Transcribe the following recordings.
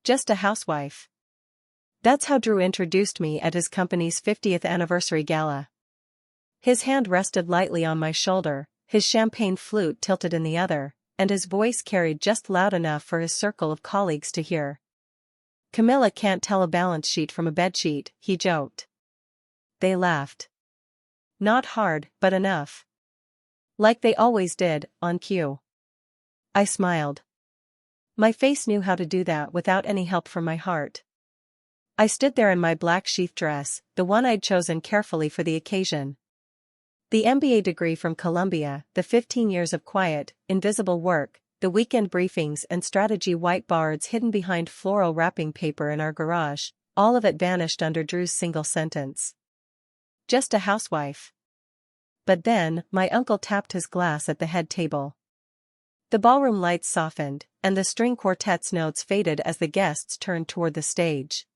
Just a housewife. That's how Drew introduced me at his company's 50th anniversary gala. His hand rested lightly on my shoulder, his champagne flute tilted in the other, and his voice carried just loud enough for his circle of colleagues to hear. "Camilla can't tell a balance sheet from a bedsheet," he joked. They laughed. Not hard, but enough. Like they always did, on cue. I smiled. My face knew how to do that without any help from my heart. I stood there in my black sheath dress, the one I'd chosen carefully for the occasion. The MBA degree from Columbia, the 15 years of quiet, invisible work, the weekend briefings and strategy whiteboards hidden behind floral wrapping paper in our garage, all of it vanished under Drew's single sentence. Just a housewife. But then, my uncle tapped his glass at the head table. The ballroom lights softened, and the string quartet's notes faded as the guests turned toward the stage.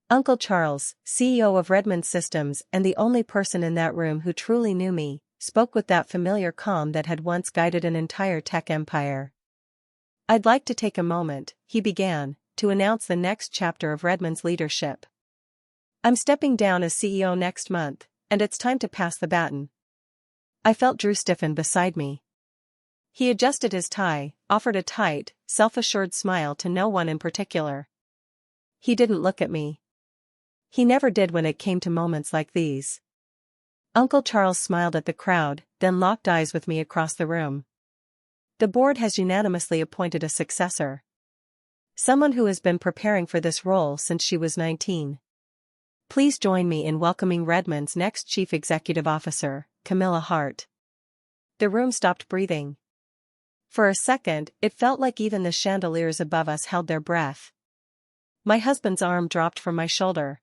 Uncle Charles, CEO of Redmond Systems and the only person in that room who truly knew me, spoke with that familiar calm that had once guided an entire tech empire. "I'd like to take a moment," he began, "to announce the next chapter of Redmond's leadership. I'm stepping down as CEO next month, and it's time to pass the baton." I felt Drew stiffen beside me. He adjusted his tie, offered a tight, self-assured smile to no one in particular. He didn't look at me. He never did when it came to moments like these. Uncle Charles smiled at the crowd, then locked eyes with me across the room. "The board has unanimously appointed a successor. Someone who has been preparing for this role since she was 19. Please join me in welcoming Redmond's next Chief Executive Officer, Camilla Hart." The room stopped breathing. For a second, it felt like even the chandeliers above us held their breath. My husband's arm dropped from my shoulder.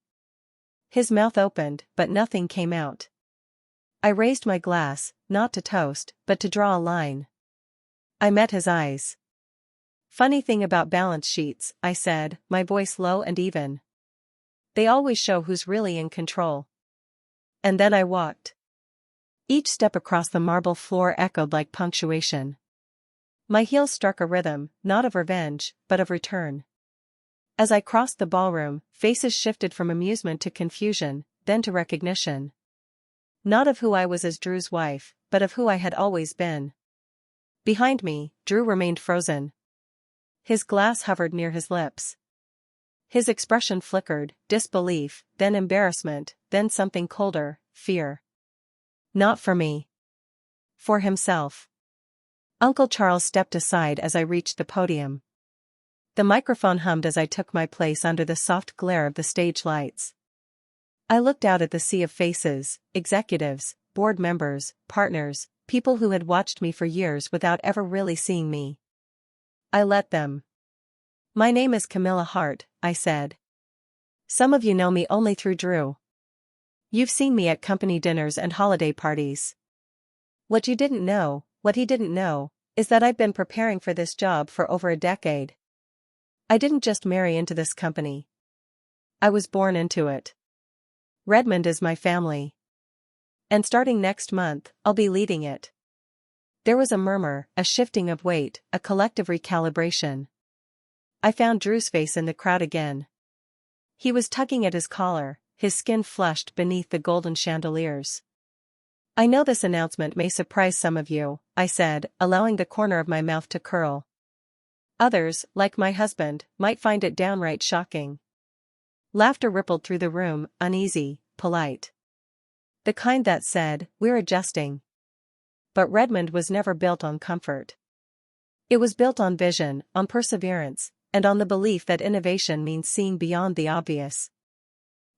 His mouth opened, but nothing came out. I raised my glass, not to toast, but to draw a line. I met his eyes. "Funny thing about balance sheets," I said, my voice low and even. "They always show who's really in control." And then I walked. Each step across the marble floor echoed like punctuation. My heels struck a rhythm, not of revenge, but of return. As I crossed the ballroom, faces shifted from amusement to confusion, then to recognition. Not of who I was as Drew's wife, but of who I had always been. Behind me, Drew remained frozen. His glass hovered near his lips. His expression flickered, disbelief, then embarrassment, then something colder, fear. Not for me. For himself. Uncle Charles stepped aside as I reached the podium. The microphone hummed as I took my place under the soft glare of the stage lights. I looked out at the sea of faces, executives, board members, partners, people who had watched me for years without ever really seeing me. I let them. "My name is Camilla Hart," I said. "Some of you know me only through Drew. You've seen me at company dinners and holiday parties. What he didn't know, is that I've been preparing for this job for over a decade. I didn't just marry into this company. I was born into it. Redmond is my family. And starting next month, I'll be leading it." There was a murmur, a shifting of weight, a collective recalibration. I found Drew's face in the crowd again. He was tugging at his collar, his skin flushed beneath the golden chandeliers. "I know this announcement may surprise some of you," I said, allowing the corner of my mouth to curl. "Others, like my husband, might find it downright shocking." Laughter rippled through the room, uneasy, polite. The kind that said, "We're adjusting." But Redmond was never built on comfort. It was built on vision, on perseverance, and on the belief that innovation means seeing beyond the obvious.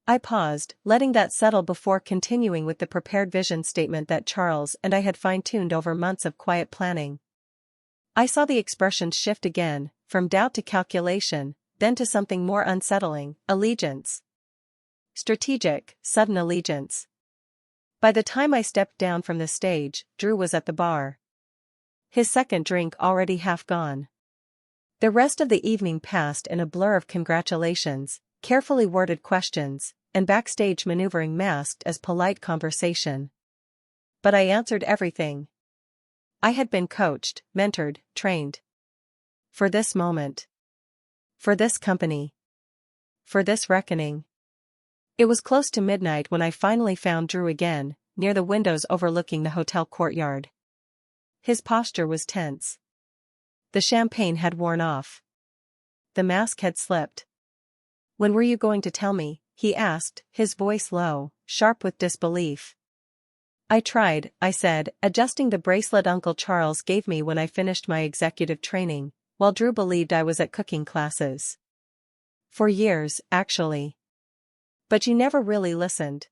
I paused, letting that settle before continuing with the prepared vision statement that Charles and I had fine-tuned over months of quiet planning. I saw the expression shift again, from doubt to calculation, then to something more unsettling, allegiance. Strategic, sudden allegiance. By the time I stepped down from the stage, Drew was at the bar. His second drink already half gone. The rest of the evening passed in a blur of congratulations, carefully worded questions, and backstage maneuvering masked as polite conversation. But I answered everything. I had been coached, mentored, trained. For this moment. For this company. For this reckoning. It was close to midnight when I finally found Drew again, near the windows overlooking the hotel courtyard. His posture was tense. The champagne had worn off. The mask had slipped. "When were you going to tell me?" he asked, his voice low, sharp with disbelief. "I tried," I said, adjusting the bracelet Uncle Charles gave me when I finished my executive training, while Drew believed I was at cooking classes. "For years, actually. But you never really listened."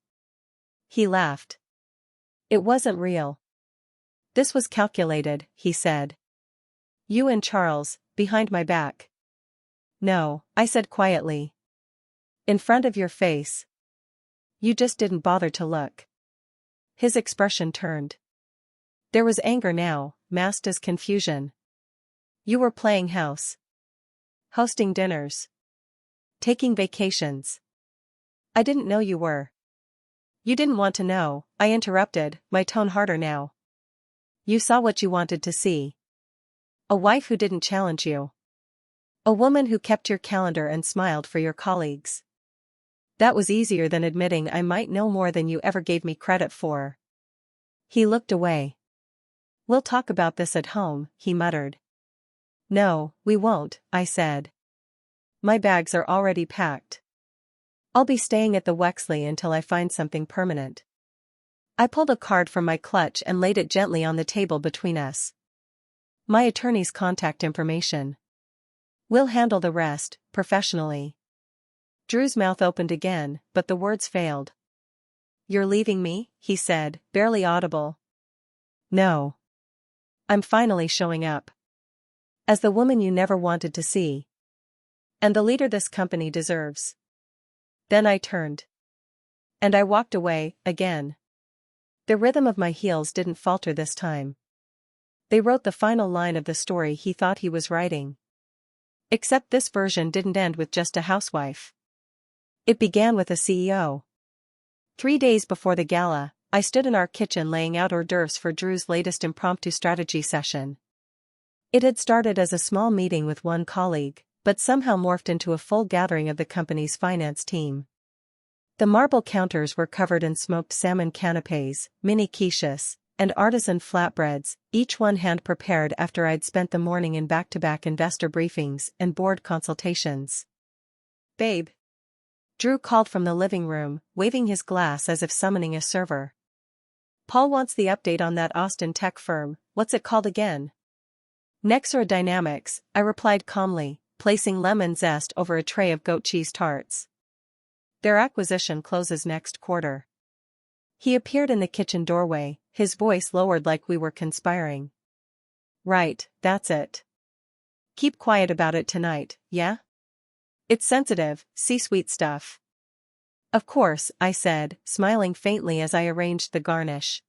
He laughed. "It wasn't real. This was calculated," he said. "You and Charles, behind my back." "No," I said quietly. "In front of your face. You just didn't bother to look." His expression turned. There was anger now, masked as confusion. "You were playing house. Hosting dinners. Taking vacations. I didn't know you were." "You didn't want to know," I interrupted, my tone harder now. "You saw what you wanted to see. A wife who didn't challenge you. A woman who kept your calendar and smiled for your colleagues. That was easier than admitting I might know more than you ever gave me credit for." He looked away. "We'll talk about this at home," he muttered. "No, we won't," I said. "My bags are already packed. I'll be staying at the Wexley until I find something permanent." I pulled a card from my clutch and laid it gently on the table between us. "My attorney's contact information. We'll handle the rest, professionally." Drew's mouth opened again, but the words failed. "You're leaving me?" he said, barely audible. "No. I'm finally showing up. As the woman you never wanted to see. And the leader this company deserves." Then I turned. And I walked away, again. The rhythm of my heels didn't falter this time. They wrote the final line of the story he thought he was writing. Except this version didn't end with just a housewife. It began with a CEO. 3 days before the gala, I stood in our kitchen laying out hors d'oeuvres for Drew's latest impromptu strategy session. It had started as a small meeting with one colleague, but somehow morphed into a full gathering of the company's finance team. The marble counters were covered in smoked salmon canapés, mini quiches, and artisan flatbreads, each one hand-prepared after I'd spent the morning in back-to-back investor briefings and board consultations. "Babe." Drew called from the living room, waving his glass as if summoning a server. "Paul wants the update on that Austin tech firm. What's it called again?" "Nexera Dynamics," I replied calmly, placing lemon zest over a tray of goat cheese tarts. "Their acquisition closes next quarter." He appeared in the kitchen doorway, his voice lowered like we were conspiring. "Right, that's it. Keep quiet about it tonight, yeah? It's sensitive, C-suite stuff." "Of course," I said, smiling faintly as I arranged the garnish.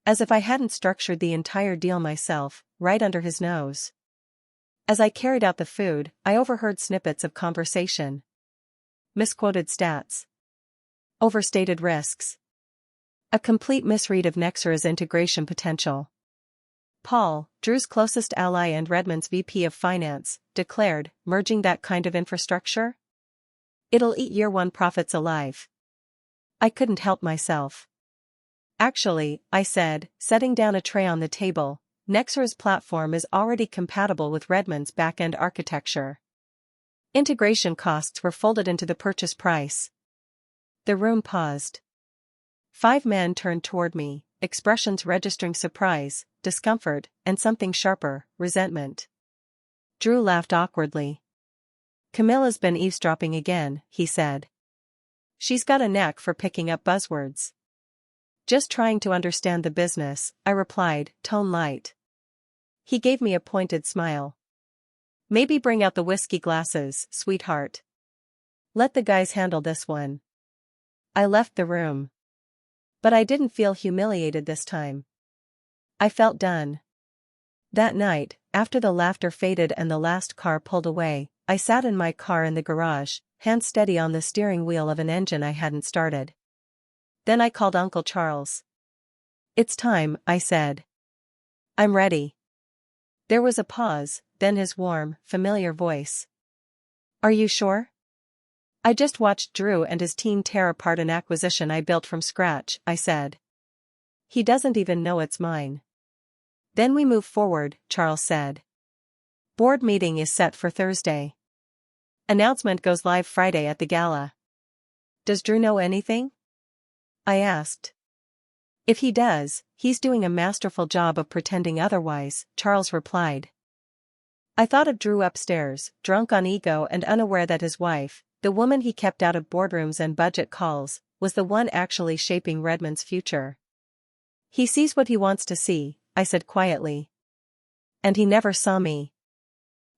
As if I hadn't structured the entire deal myself, right under his nose. As I carried out the food, I overheard snippets of conversation. Misquoted stats. Overstated risks. A complete misread of Nexera's integration potential. Paul, Drew's closest ally and Redmond's VP of Finance, declared, "Merging that kind of infrastructure? It'll eat year one profits alive." I couldn't help myself. "Actually," I said, setting down a tray on the table, "Nexera's platform is already compatible with Redmond's back-end architecture. Integration costs were folded into the purchase price." The room paused. 5 men turned toward me, expressions registering surprise, discomfort, and something sharper, resentment. Drew laughed awkwardly. "Camilla's been eavesdropping again," he said. "She's got a knack for picking up buzzwords." "Just trying to understand the business," I replied, tone light. He gave me a pointed smile. "Maybe bring out the whiskey glasses, sweetheart. Let the guys handle this one." I left the room. But I didn't feel humiliated this time. I felt done. That night, after the laughter faded and the last car pulled away, I sat in my car in the garage, hands steady on the steering wheel of an engine I hadn't started. Then I called Uncle Charles. "It's time," I said. "I'm ready." There was a pause, then his warm, familiar voice. Are you sure? I just watched Drew and his team tear apart an acquisition I built from scratch, I said. He doesn't even know it's mine. Then we move forward, Charles said. Board meeting is set for Thursday. Announcement goes live Friday at the gala. Does Drew know anything? I asked. If he does, he's doing a masterful job of pretending otherwise, Charles replied. I thought of Drew upstairs, drunk on ego and unaware that his wife, the woman he kept out of boardrooms and budget calls, was the one actually shaping Redmond's future. He sees what he wants to see, I said quietly. And he never saw me.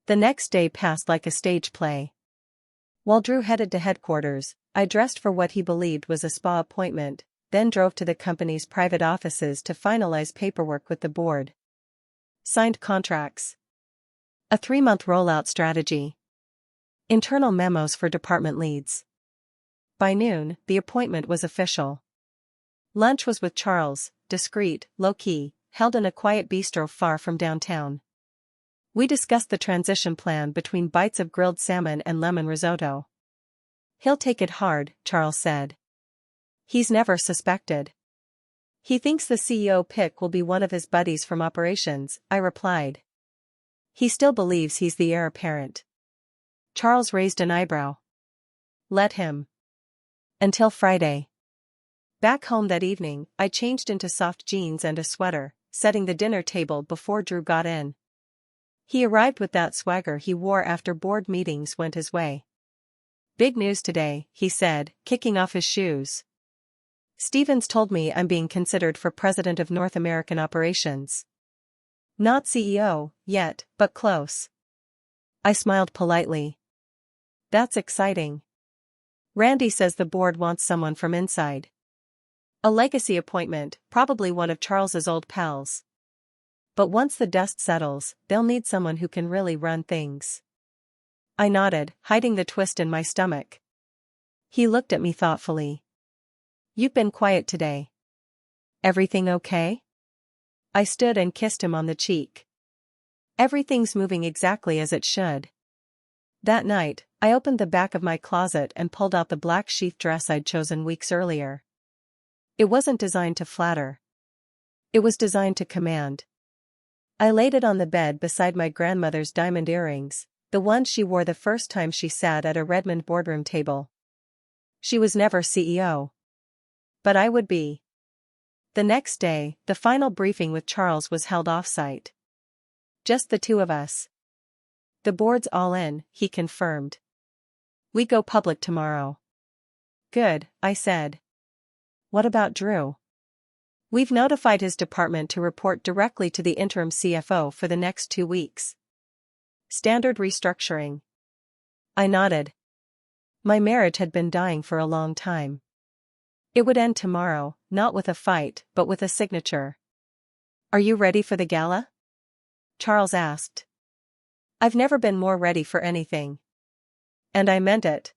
The next day passed like a stage play. While Drew headed to headquarters, I dressed for what he believed was a spa appointment, then drove to the company's private offices to finalize paperwork with the board. Signed contracts. A 3-month rollout strategy. Internal memos for department leads. By noon, the appointment was official. Lunch was with Charles, discreet, low-key, held in a quiet bistro far from downtown. We discussed the transition plan between bites of grilled salmon and lemon risotto. He'll take it hard, Charles said. He's never suspected. He thinks the CEO pick will be one of his buddies from operations, I replied. He still believes he's the heir apparent. Charles raised an eyebrow. Let him. Until Friday. Back home that evening, I changed into soft jeans and a sweater, setting the dinner table before Drew got in. He arrived with that swagger he wore after board meetings went his way. Big news today, he said, kicking off his shoes. Stevens told me I'm being considered for president of North American operations. Not CEO, yet, but close. I smiled politely. That's exciting. Randy says the board wants someone from inside. A legacy appointment, probably one of Charles's old pals. But once the dust settles, they'll need someone who can really run things. I nodded, hiding the twist in my stomach. He looked at me thoughtfully. You've been quiet today. Everything okay? I stood and kissed him on the cheek. Everything's moving exactly as it should. That night, I opened the back of my closet and pulled out the black sheath dress I'd chosen weeks earlier. It wasn't designed to flatter. It was designed to command. I laid it on the bed beside my grandmother's diamond earrings, the ones she wore the first time she sat at a Redmond boardroom table. She was never CEO. But I would be. The next day, the final briefing with Charles was held off-site. Just the two of us. The board's all in, he confirmed. We go public tomorrow. Good, I said. What about Drew? We've notified his department to report directly to the interim CFO for the next 2 weeks. Standard restructuring. I nodded. My marriage had been dying for a long time. It would end tomorrow, not with a fight, but with a signature. Are you ready for the gala? Charles asked. I've never been more ready for anything. And I meant it.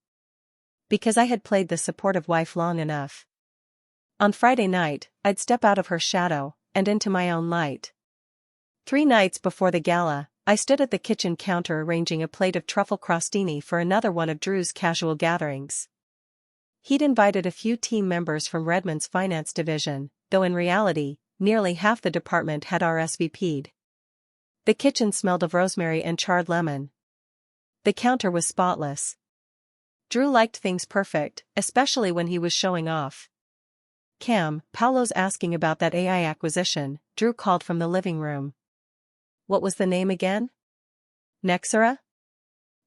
Because I had played the supportive wife long enough. On Friday night, I'd step out of her shadow, and into my own light. 3 nights before the gala, I stood at the kitchen counter arranging a plate of truffle crostini for another one of Drew's casual gatherings. He'd invited a few team members from Redmond's finance division, though in reality, nearly half the department had RSVP'd. The kitchen smelled of rosemary and charred lemon. The counter was spotless. Drew liked things perfect, especially when he was showing off. Cam, Paolo's asking about that AI acquisition, Drew called from the living room. What was the name again? Nexera?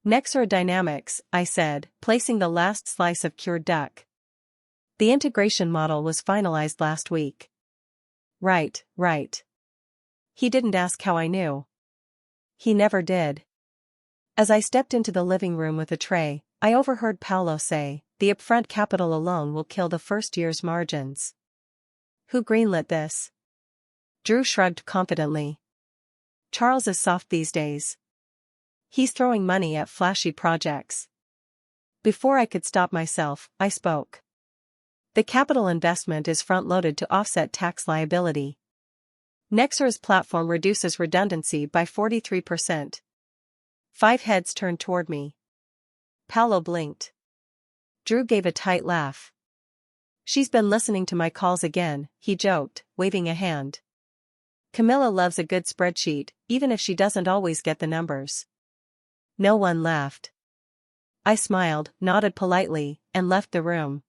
Nexera Dynamics, I said, placing the last slice of cured duck. The integration model was finalized last week. Right. He didn't ask how I knew. He never did. As I stepped into the living room with a tray, I overheard Paolo say, the upfront capital alone will kill the first year's margins. Who greenlit this? Drew shrugged confidently. Charles is soft these days. He's throwing money at flashy projects. Before I could stop myself, I spoke. The capital investment is front-loaded to offset tax liability. Nexera's platform reduces redundancy by 43%. 5 heads turned toward me. Paolo blinked. Drew gave a tight laugh. She's been listening to my calls again, he joked, waving a hand. Camilla loves a good spreadsheet, even if she doesn't always get the numbers. No one laughed. I smiled, nodded politely, and left the room.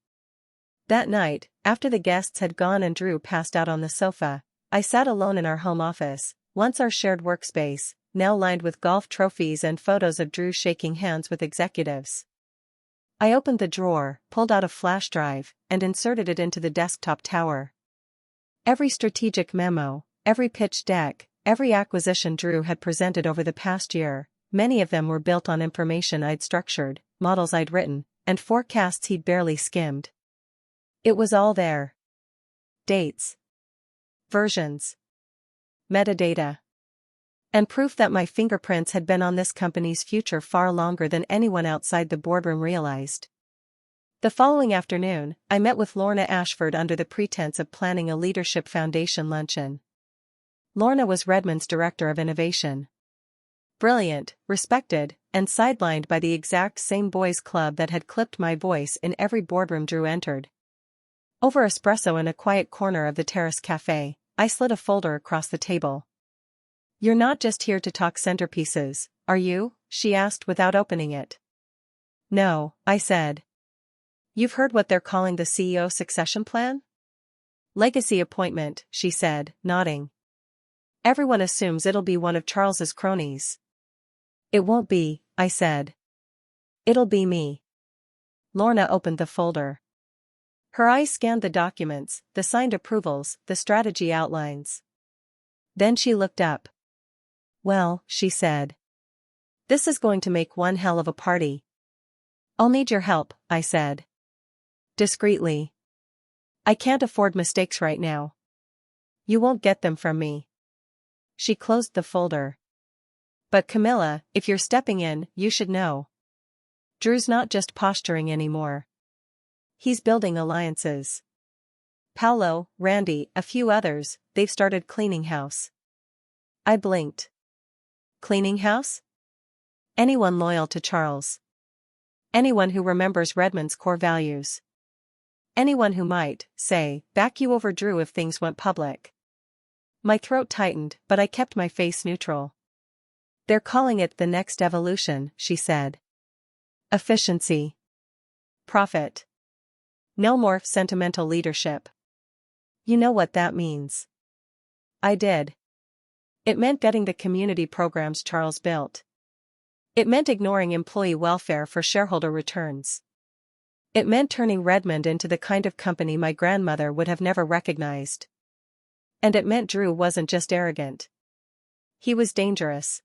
That night, after the guests had gone and Drew passed out on the sofa, I sat alone in our home office, once our shared workspace, now lined with golf trophies and photos of Drew shaking hands with executives. I opened the drawer, pulled out a flash drive, and inserted it into the desktop tower. Every strategic memo, every pitch deck, every acquisition Drew had presented over the past year, many of them were built on information I'd structured, models I'd written, and forecasts he'd barely skimmed. It was all there. Dates. Versions. Metadata. And proof that my fingerprints had been on this company's future far longer than anyone outside the boardroom realized. The following afternoon, I met with Lorna Ashford under the pretense of planning a Leadership Foundation luncheon. Lorna was Redmond's Director of Innovation. Brilliant, respected, and sidelined by the exact same boys' club that had clipped my voice in every boardroom Drew entered. Over espresso in a quiet corner of the Terrace Cafe, I slid a folder across the table. "You're not just here to talk centerpieces, are you?" she asked without opening it. "No," I said. "You've heard what they're calling the CEO succession plan?" "Legacy appointment," she said, nodding. "Everyone assumes it'll be one of Charles's cronies." "It won't be," I said. "It'll be me." Lorna opened the folder. Her eyes scanned the documents, the signed approvals, the strategy outlines. Then she looked up. "Well," she said. "This is going to make one hell of a party." "I'll need your help," I said. Discreetly. "I can't afford mistakes right now." "You won't get them from me." She closed the folder. "But Camilla, if you're stepping in, you should know. Drew's not just posturing anymore. He's building alliances. Paolo, Randy, a few others, they've started cleaning house." I blinked. Cleaning house? Anyone loyal to Charles. Anyone who remembers Redmond's core values. Anyone who might, say, back you over Drew if things went public. My throat tightened, but I kept my face neutral. "They're calling it the next evolution," she said. "Efficiency. Profit. No more sentimental leadership. You know what that means." I did. It meant gutting the community programs Charles built. It meant ignoring employee welfare for shareholder returns. It meant turning Redmond into the kind of company my grandmother would have never recognized. And it meant Drew wasn't just arrogant. He was dangerous.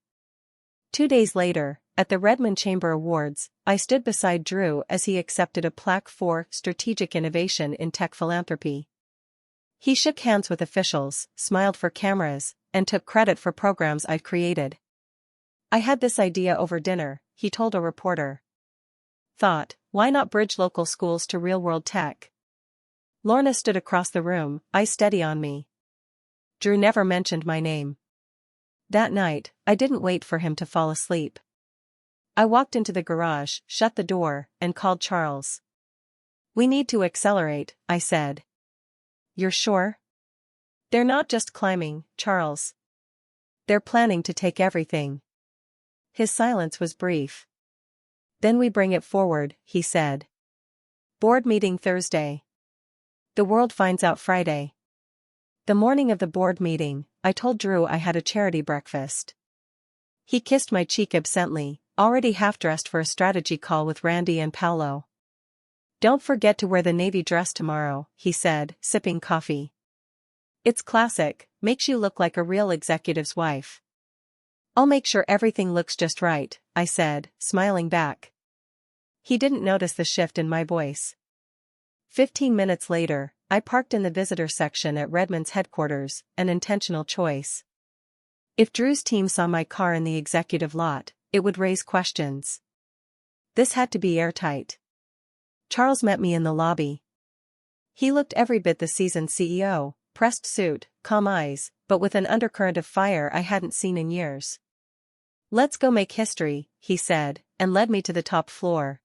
2 days later, at the Redmond Chamber Awards, I stood beside Drew as he accepted a plaque for Strategic Innovation in Tech Philanthropy. He shook hands with officials, smiled for cameras, and took credit for programs I'd created. "I had this idea over dinner," he told a reporter. "Thought, why not bridge local schools to real-world tech?" Lorna stood across the room, eyes steady on me. Drew never mentioned my name. That night, I didn't wait for him to fall asleep. I walked into the garage, shut the door, and called Charles. "We need to accelerate," I said. "You're sure?" "They're not just climbing, Charles. They're planning to take everything." His silence was brief. "Then we bring it forward," he said. "Board meeting Thursday. The world finds out Friday." The morning of the board meeting, I told Drew I had a charity breakfast. He kissed my cheek absently, already half-dressed for a strategy call with Randy and Paolo. "Don't forget to wear the navy dress tomorrow," he said, sipping coffee. "It's classic, makes you look like a real executive's wife." "I'll make sure everything looks just right," I said, smiling back. He didn't notice the shift in my voice. 15 minutes later, I parked in the visitor section at Redmond's headquarters, an intentional choice. If Drew's team saw my car in the executive lot, it would raise questions. This had to be airtight. Charles met me in the lobby. He looked every bit the seasoned CEO, pressed suit, calm eyes, but with an undercurrent of fire I hadn't seen in years. "Let's go make history," he said, and led me to the top floor.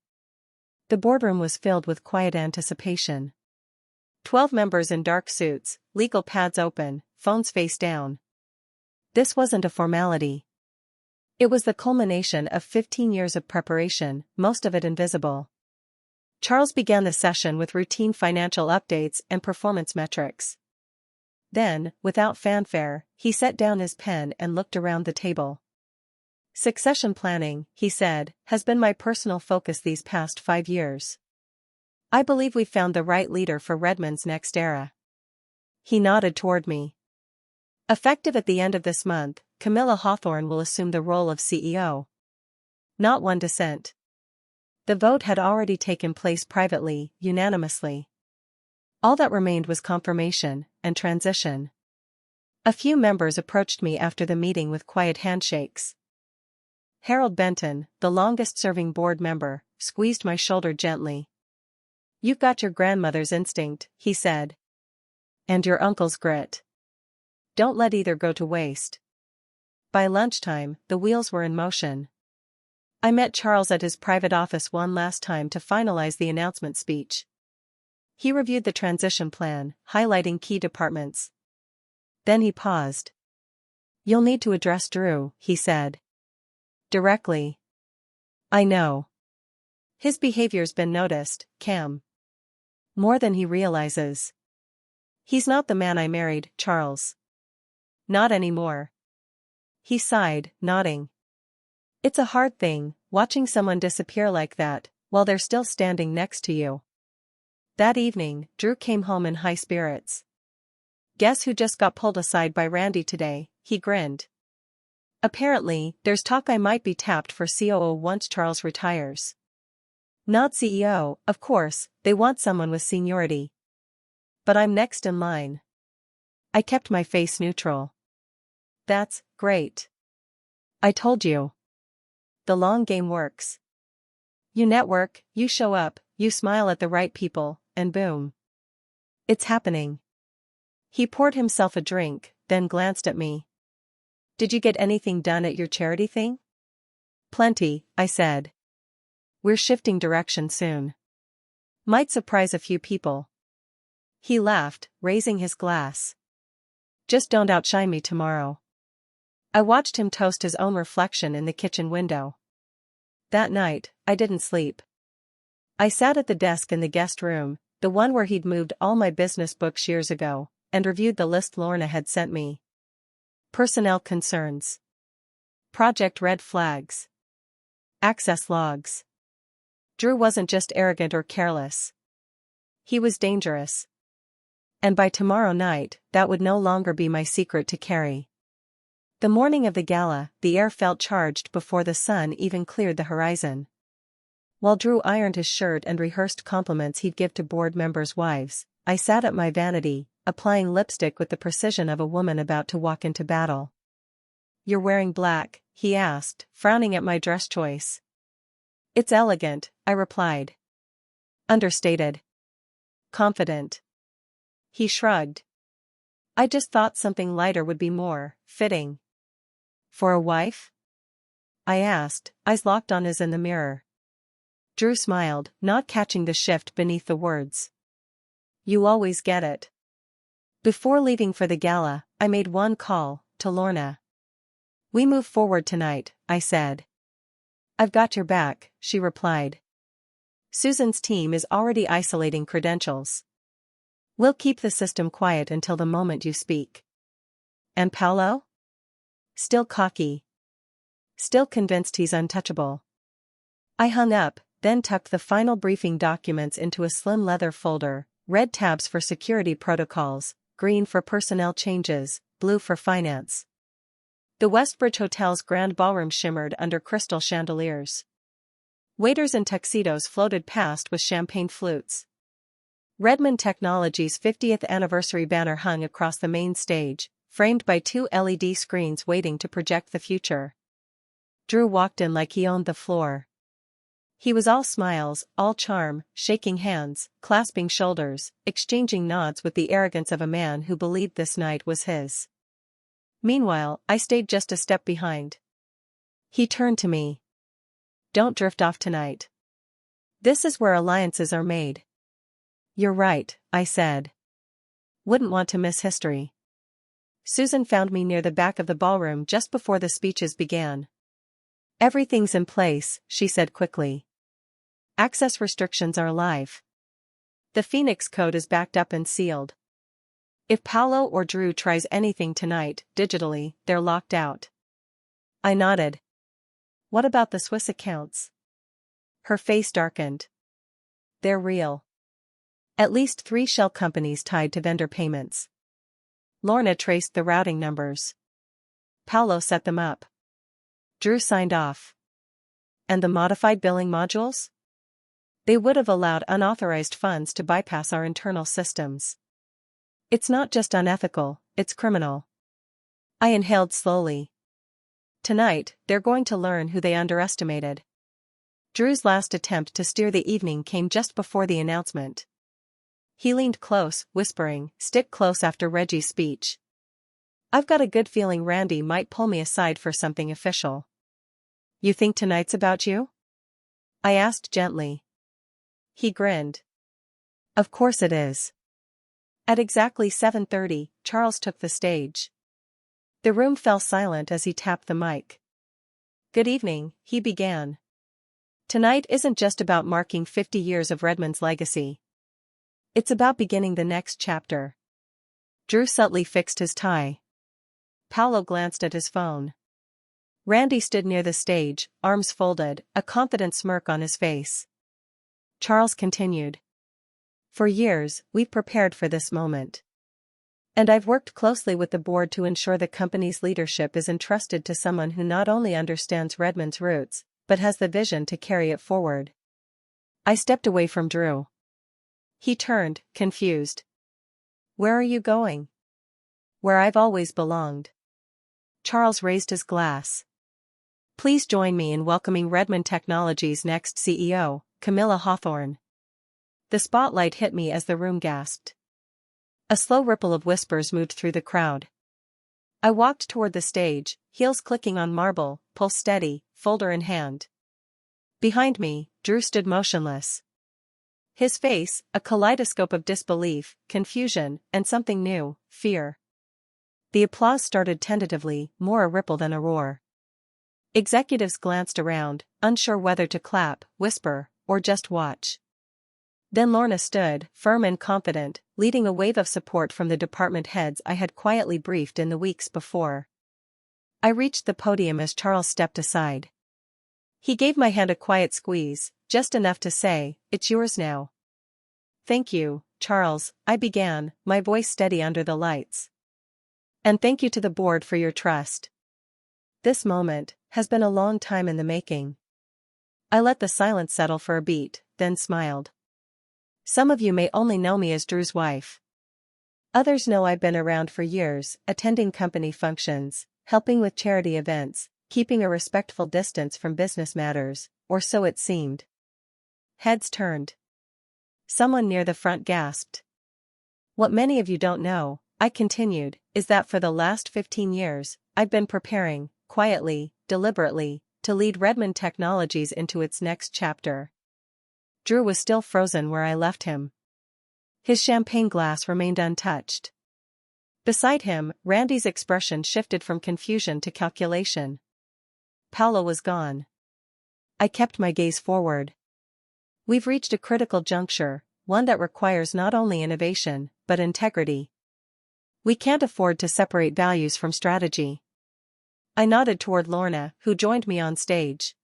The boardroom was filled with quiet anticipation. 12 members in dark suits, legal pads open, phones face down. This wasn't a formality. It was the culmination of 15 years of preparation, most of it invisible. Charles began the session with routine financial updates and performance metrics. Then, without fanfare, he set down his pen and looked around the table. "Succession planning," he said, "has been my personal focus these past 5 years. I believe we've found the right leader for Redmond's next era." He nodded toward me. "Effective at the end of this month, Camilla Hawthorne will assume the role of CEO." Not one dissent. The vote had already taken place privately, unanimously. All that remained was confirmation and transition. A few members approached me after the meeting with quiet handshakes. Harold Benton, the longest-serving board member, squeezed my shoulder gently. "You've got your grandmother's instinct," he said. "And your uncle's grit. Don't let either go to waste." By lunchtime, the wheels were in motion. I met Charles at his private office one last time to finalize the announcement speech. He reviewed the transition plan, highlighting key departments. Then he paused. "You'll need to address Drew," he said. "Directly." "I know. His behavior's been noticed, Cam. More than he realizes. He's not the man I married, Charles. Not anymore." He sighed, nodding. "It's a hard thing, watching someone disappear like that, while they're still standing next to you." That evening, Drew came home in high spirits. "Guess who just got pulled aside by Randy today?" he grinned. "Apparently, there's talk I might be tapped for COO once Charles retires. Not CEO, of course, they want someone with seniority. But I'm next in line." I kept my face neutral. "That's great. I told you. The long game works. You network, you show up, you smile at the right people, and boom. It's happening." He poured himself a drink, then glanced at me. "Did you get anything done at your charity thing?" "Plenty," I said. "We're shifting direction soon. Might surprise a few people." He laughed, raising his glass. "Just don't outshine me tomorrow." I watched him toast his own reflection in the kitchen window. That night, I didn't sleep. I sat at the desk in the guest room, the one where he'd moved all my business books years ago, and reviewed the list Lorna had sent me. Personnel concerns. Project red flags. Access logs. Drew wasn't just arrogant or careless. He was dangerous. And by tomorrow night, that would no longer be my secret to carry. The morning of the gala, the air felt charged before the sun even cleared the horizon. While Drew ironed his shirt and rehearsed compliments he'd give to board members' wives, I sat at my vanity, applying lipstick with the precision of a woman about to walk into battle. "You're wearing black?" he asked, frowning at my dress choice. "It's elegant," I replied. "Understated." "Confident." He shrugged. "I just thought something lighter would be more fitting." "For a wife?" I asked, eyes locked on his in the mirror. Drew smiled, not catching the shift beneath the words. "You always get it." Before leaving for the gala, I made one call, to Lorna. "We move forward tonight," I said. "I've got your back," she replied. "Susan's team is already isolating credentials. We'll keep the system quiet until the moment you speak." "And Paolo?" "Still cocky. Still convinced he's untouchable." I hung up, then tucked the final briefing documents into a slim leather folder, red tabs for security protocols, green for personnel changes, blue for finance. The Westbridge Hotel's grand ballroom shimmered under crystal chandeliers. Waiters in tuxedos floated past with champagne flutes. Redmond Technologies' 50th anniversary banner hung across the main stage, framed by 2 LED screens waiting to project the future. Drew walked in like he owned the floor. He was all smiles, all charm, shaking hands, clasping shoulders, exchanging nods with the arrogance of a man who believed this night was his. Meanwhile, I stayed just a step behind. He turned to me. Don't drift off tonight. This is where alliances are made. You're right, I said. Wouldn't want to miss history. Susan found me near the back of the ballroom just before the speeches began. Everything's in place, she said quickly. Access restrictions are live. The Phoenix Code is backed up and sealed. If Paolo or Drew tries anything tonight, digitally, they're locked out. I nodded. What about the Swiss accounts? Her face darkened. They're real. At least 3 shell companies tied to vendor payments. Lorna traced the routing numbers. Paolo set them up. Drew signed off. And the modified billing modules? They would have allowed unauthorized funds to bypass our internal systems. It's not just unethical, it's criminal. I inhaled slowly. Tonight, they're going to learn who they underestimated. Drew's last attempt to steer the evening came just before the announcement. He leaned close, whispering, "Stick close," after Reggie's speech. I've got a good feeling Randy might pull me aside for something official. You think tonight's about you? I asked gently. He grinned. Of course it is. At exactly 7:30, Charles took the stage. The room fell silent as he tapped the mic. Good evening, he began. Tonight isn't just about marking 50 years of Redmond's legacy. It's about beginning the next chapter. Drew subtly fixed his tie. Paolo glanced at his phone. Randy stood near the stage, arms folded, a confident smirk on his face. Charles continued. For years, we've prepared for this moment. And I've worked closely with the board to ensure the company's leadership is entrusted to someone who not only understands Redmond's roots, but has the vision to carry it forward. I stepped away from Drew. He turned, confused. Where are you going? Where I've always belonged. Charles raised his glass. Please join me in welcoming Redmond Technologies' next CEO, Camilla Hawthorne. The spotlight hit me as the room gasped. A slow ripple of whispers moved through the crowd. I walked toward the stage, heels clicking on marble, pulse steady, folder in hand. Behind me, Drew stood motionless. His face, a kaleidoscope of disbelief, confusion, and something new, fear. The applause started tentatively, more a ripple than a roar. Executives glanced around, unsure whether to clap, whisper, or just watch. Then Lorna stood, firm and confident, leading a wave of support from the department heads I had quietly briefed in the weeks before. I reached the podium as Charles stepped aside. He gave my hand a quiet squeeze, just enough to say, "It's yours now." Thank you, Charles, I began, my voice steady under the lights. And thank you to the board for your trust. This moment has been a long time in the making. I let the silence settle for a beat, then smiled. Some of you may only know me as Drew's wife. Others know I've been around for years, attending company functions, helping with charity events, keeping a respectful distance from business matters, or so it seemed. Heads turned. Someone near the front gasped. What many of you don't know, I continued, is that for the last 15 years, I've been preparing, quietly, deliberately, to lead Redmond Technologies into its next chapter. Drew was still frozen where I left him. His champagne glass remained untouched. Beside him, Randy's expression shifted from confusion to calculation. Paolo was gone. I kept my gaze forward. We've reached a critical juncture, one that requires not only innovation, but integrity. We can't afford to separate values from strategy. I nodded toward Lorna, who joined me on stage.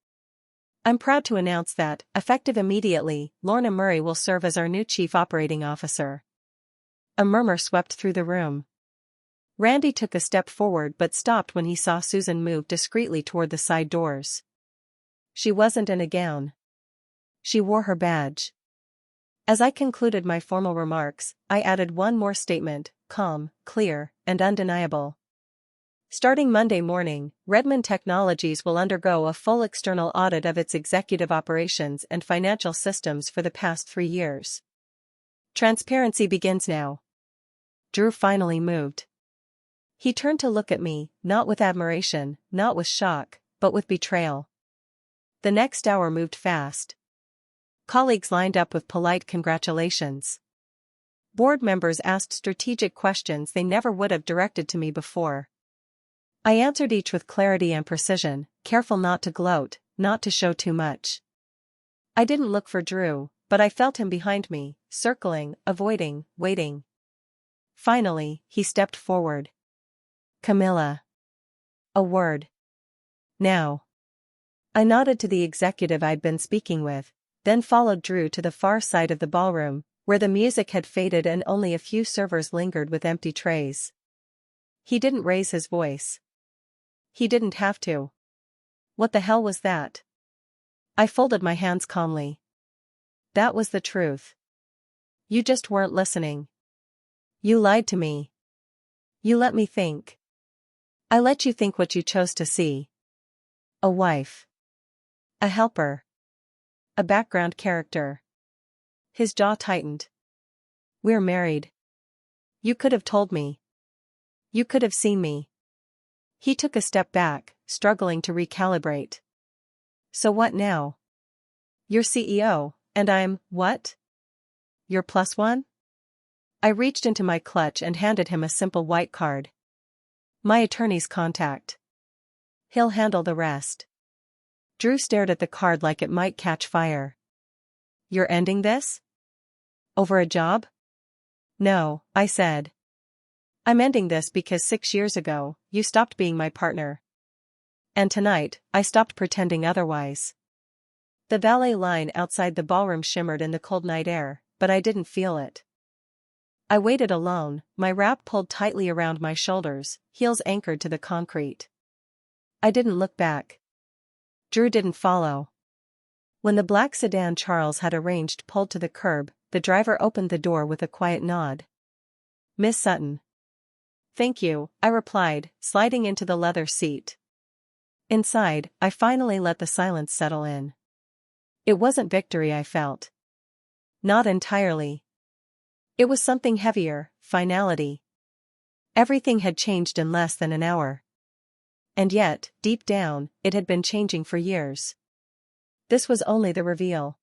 I'm proud to announce that, effective immediately, Lorna Murray will serve as our new Chief Operating Officer. A murmur swept through the room. Randy took a step forward but stopped when he saw Susan move discreetly toward the side doors. She wasn't in a gown. She wore her badge. As I concluded my formal remarks, I added one more statement, calm, clear, and undeniable. Starting Monday morning, Redmond Technologies will undergo a full external audit of its executive operations and financial systems for the past 3 years. Transparency begins now. Drew finally moved. He turned to look at me, not with admiration, not with shock, but with betrayal. The next hour moved fast. Colleagues lined up with polite congratulations. Board members asked strategic questions they never would have directed to me before. I answered each with clarity and precision, careful not to gloat, not to show too much. I didn't look for Drew, but I felt him behind me, circling, avoiding, waiting. Finally, he stepped forward. "Camilla." A word. "Now." I nodded to the executive I'd been speaking with, then followed Drew to the far side of the ballroom, where the music had faded and only a few servers lingered with empty trays. He didn't raise his voice. He didn't have to. What the hell was that? I folded my hands calmly. That was the truth. You just weren't listening. You lied to me. You let me think. I let you think what you chose to see. A wife. A helper. A background character. His jaw tightened. We're married. You could have told me. You could have seen me. He took a step back, struggling to recalibrate. So what now? You're CEO, and I'm, what? Your plus one? I reached into my clutch and handed him a simple white card. My attorney's contact. He'll handle the rest. Drew stared at the card like it might catch fire. You're ending this? Over a job? No, I said. I'm ending this because 6 years ago, you stopped being my partner. And tonight, I stopped pretending otherwise. The valet line outside the ballroom shimmered in the cold night air, but I didn't feel it. I waited alone, my wrap pulled tightly around my shoulders, heels anchored to the concrete. I didn't look back. Drew didn't follow. When the black sedan Charles had arranged pulled to the curb, the driver opened the door with a quiet nod. Miss Sutton. Thank you, I replied, sliding into the leather seat. Inside, I finally let the silence settle in. It wasn't victory I felt. Not entirely. It was something heavier, finality. Everything had changed in less than an hour. And yet, deep down, it had been changing for years. This was only the reveal.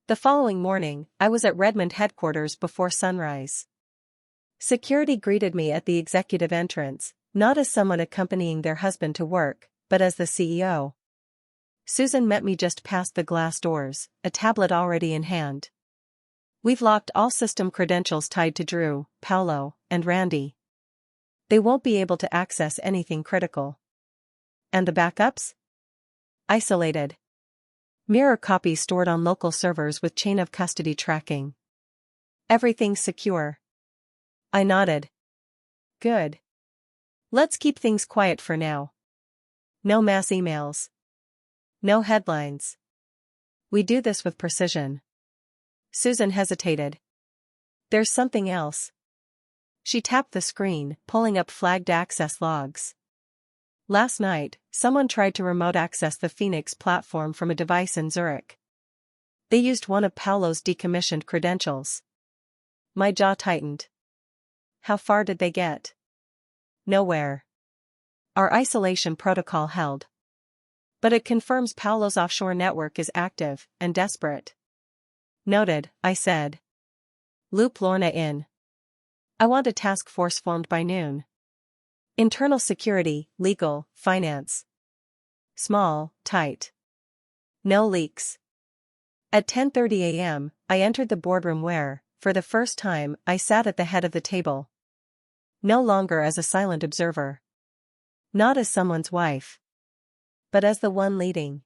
The following morning, I was at Redmond headquarters before sunrise. Security greeted me at the executive entrance, not as someone accompanying their husband to work, but as the CEO. Susan met me just past the glass doors, a tablet already in hand. We've locked all system credentials tied to Drew, Paolo, and Randy. They won't be able to access anything critical. And the backups? Isolated. Mirror copies stored on local servers with chain of custody tracking. Everything's secure. I nodded. Good. Let's keep things quiet for now. No mass emails. No headlines. We do this with precision. Susan hesitated. There's something else. She tapped the screen, pulling up flagged access logs. Last night, someone tried to remote access the Phoenix platform from a device in Zurich. They used one of Paolo's decommissioned credentials. My jaw tightened. How far did they get? Nowhere. Our isolation protocol held. But it confirms Paolo's offshore network is active and desperate. Noted, I said. Loop Lorna in. I want a task force formed by noon. Internal security, legal, finance. Small, tight. No leaks. At 10:30 a.m., I entered the boardroom where, for the first time, I sat at the head of the table. No longer as a silent observer. Not as someone's wife. But as the one leading.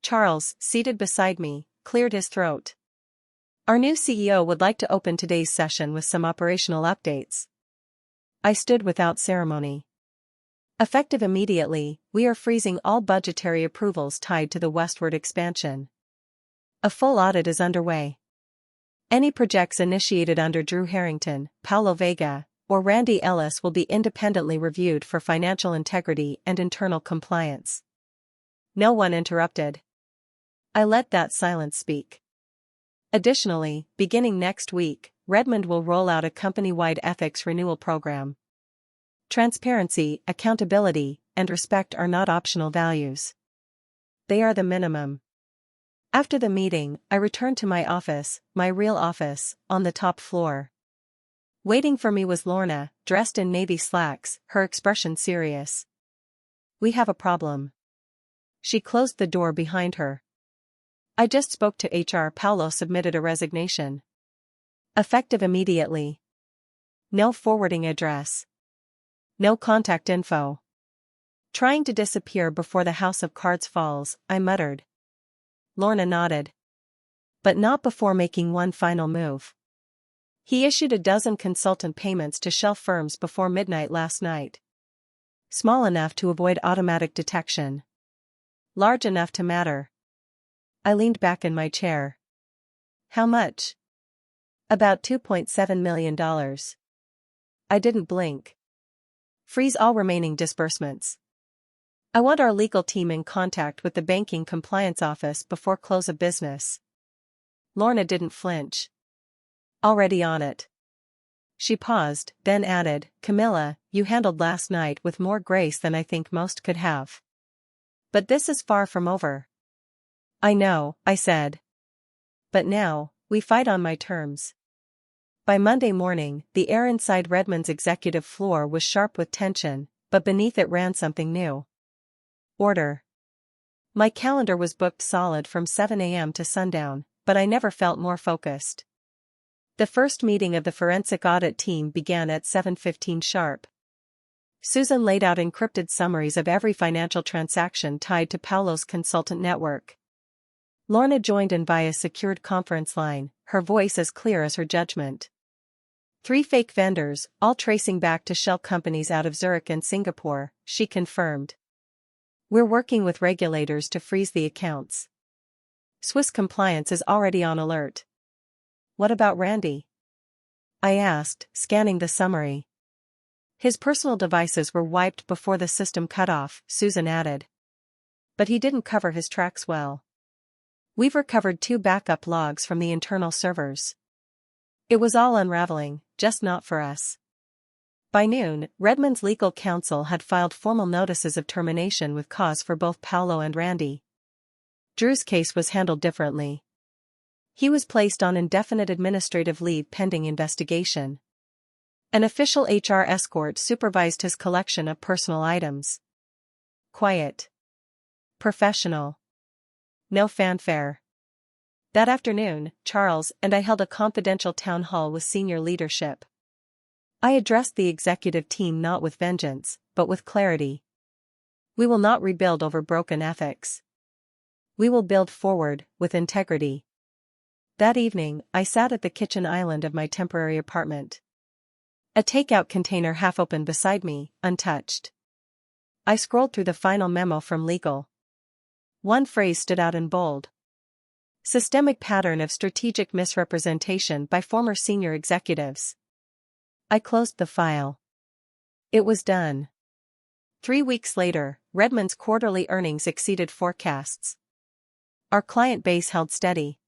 Charles, seated beside me, cleared his throat. Our new CEO would like to open today's session with some operational updates. I stood without ceremony. Effective immediately, we are freezing all budgetary approvals tied to the westward expansion. A full audit is underway. Any projects initiated under Drew Harrington, Paulo Vega, or Randy Ellis will be independently reviewed for financial integrity and internal compliance. No one interrupted. I let that silence speak. Additionally, beginning next week, Redmond will roll out a company-wide ethics renewal program. Transparency, accountability, and respect are not optional values. They are the minimum. After the meeting, I returned to my office, my real office, on the top floor. Waiting for me was Lorna, dressed in navy slacks, her expression serious. "We have a problem." She closed the door behind her. "I just spoke to HR. Paolo submitted a resignation. Effective immediately. No forwarding address. No contact info. Trying to disappear before the house of cards falls," I muttered. Lorna nodded. "But not before making one final move. He issued a dozen consultant payments to shell firms before midnight last night. Small enough to avoid automatic detection. Large enough to matter." I leaned back in my chair. "How much?" "About $2.7 million. I didn't blink. "Freeze all remaining disbursements. I want our legal team in contact with the banking compliance office before close of business." Lorna didn't flinch. "Already on it." She paused, then added, "Camilla, you handled last night with more grace than I think most could have. But this is far from over." "I know," I said. "But now, we fight on my terms." By Monday morning, the air inside Redmond's executive floor was sharp with tension, but beneath it ran something new. Order. My calendar was booked solid from 7 a.m. to sundown, but I never felt more focused. The first meeting of the forensic audit team began at 7:15 sharp. Susan laid out encrypted summaries of every financial transaction tied to Paolo's consultant network. Lorna joined in via secured conference line, her voice as clear as her judgment. 3 fake vendors, all tracing back to shell companies out of Zurich and Singapore, she confirmed. "We're working with regulators to freeze the accounts. Swiss compliance is already on alert." "What about Randy?" I asked, scanning the summary. "His personal devices were wiped before the system cut off," Susan added. "But he didn't cover his tracks well. We've recovered 2 backup logs from the internal servers. It was all unraveling, just not for us." By noon, Redmond's legal counsel had filed formal notices of termination with cause for both Paolo and Randy. Drew's case was handled differently. He was placed on indefinite administrative leave pending investigation. An official HR escort supervised his collection of personal items. Quiet. Professional. No fanfare. That afternoon, Charles and I held a confidential town hall with senior leadership. I addressed the executive team not with vengeance, but with clarity. We will not rebuild over broken ethics. We will build forward, with integrity. That evening, I sat at the kitchen island of my temporary apartment. A takeout container half open beside me, untouched. I scrolled through the final memo from legal. One phrase stood out in bold. Systemic pattern of strategic misrepresentation by former senior executives. I closed the file. It was done. 3 weeks later, Redmond's quarterly earnings exceeded forecasts. Our client base held steady.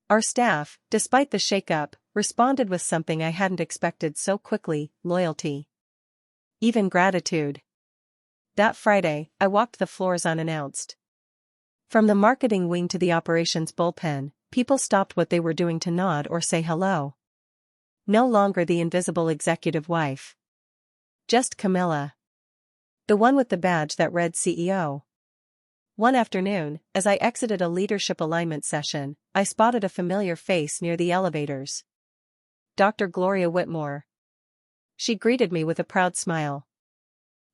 Our staff, despite the shakeup, responded with something I hadn't expected so quickly: loyalty. Even gratitude. That Friday, I walked the floors unannounced. From the marketing wing to the operations bullpen, people stopped what they were doing to nod or say hello. No longer the invisible executive wife. Just Camilla. The one with the badge that read CEO. One afternoon, as I exited a leadership alignment session, I spotted a familiar face near the elevators. Dr. Gloria Whitmore. She greeted me with a proud smile.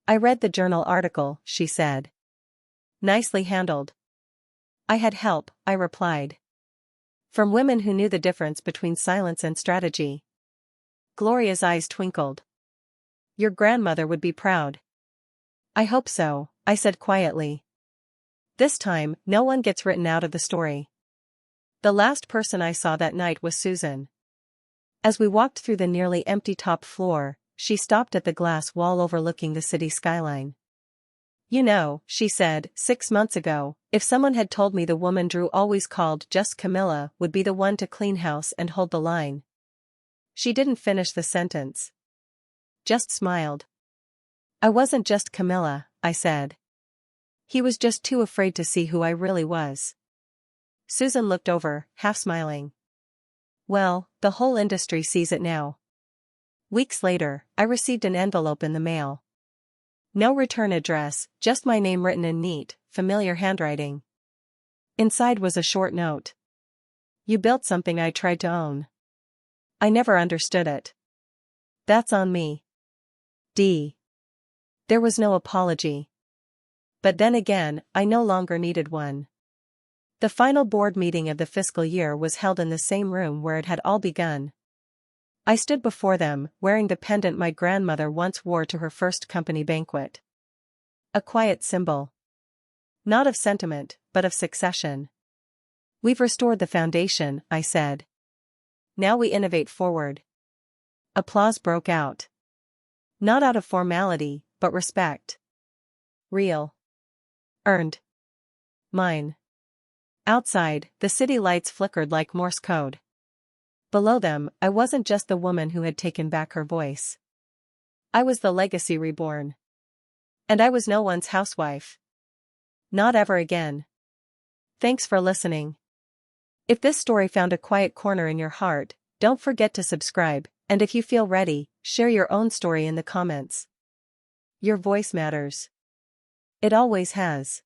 "I read the journal article," she said. "Nicely handled." "I had help," I replied. "From women who knew the difference between silence and strategy." Gloria's eyes twinkled. "Your grandmother would be proud." "I hope so," I said quietly. This time, no one gets written out of the story. The last person I saw that night was Susan. As we walked through the nearly empty top floor, she stopped at the glass wall overlooking the city skyline. "You know," she said, 6 months ago, if someone had told me the woman Drew always called just Camilla would be the one to clean house and hold the line." She didn't finish the sentence. Just smiled. I wasn't just Camilla, I said. He was just too afraid to see who I really was. Susan looked over, half smiling. Well, the whole industry sees it now. Weeks later, I received an envelope in the mail. No return address, just my name written in neat, familiar handwriting. Inside was a short note. You built something I tried to own. I never understood it. That's on me. D. There was no apology. But then again, I no longer needed one. The final board meeting of the fiscal year was held in the same room where it had all begun. I stood before them, wearing the pendant my grandmother once wore to her first company banquet. A quiet symbol. Not of sentiment, but of succession. We've restored the foundation, I said. Now we innovate forward. Applause broke out. Not out of formality, but respect. Real. Earned. Mine. Outside, the city lights flickered like Morse code. Below them, I wasn't just the woman who had taken back her voice. I was the legacy reborn. And I was no one's housewife. Not ever again. Thanks for listening. If this story found a quiet corner in your heart, don't forget to subscribe, and if you feel ready, share your own story in the comments. Your voice matters. It always has.